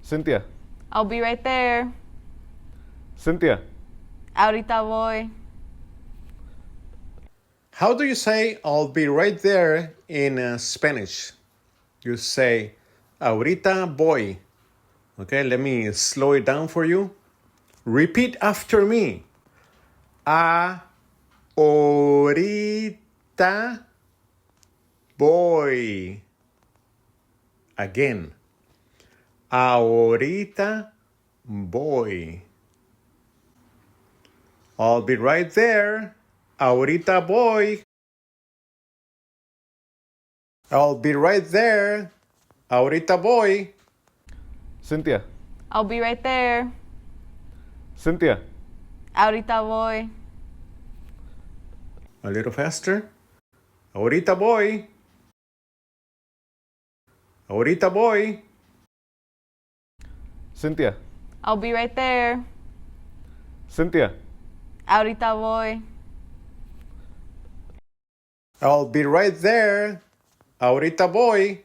Cynthia. I'll be right there. Cynthia. Ahorita voy. How do you say I'll be right there in Spanish? You say ahorita voy. Okay, let me slow it down for you. Repeat after me. Ahorita voy. Again. Ahorita voy. I'll be right there. Ahorita voy. I'll be right there. Ahorita voy. Cynthia. I'll be right there. Cynthia. Ahorita voy. A little faster. Ahorita voy. Ahorita voy. Cynthia. I'll be right there. Cynthia. Ahorita voy. I'll be right there. Ahorita voy.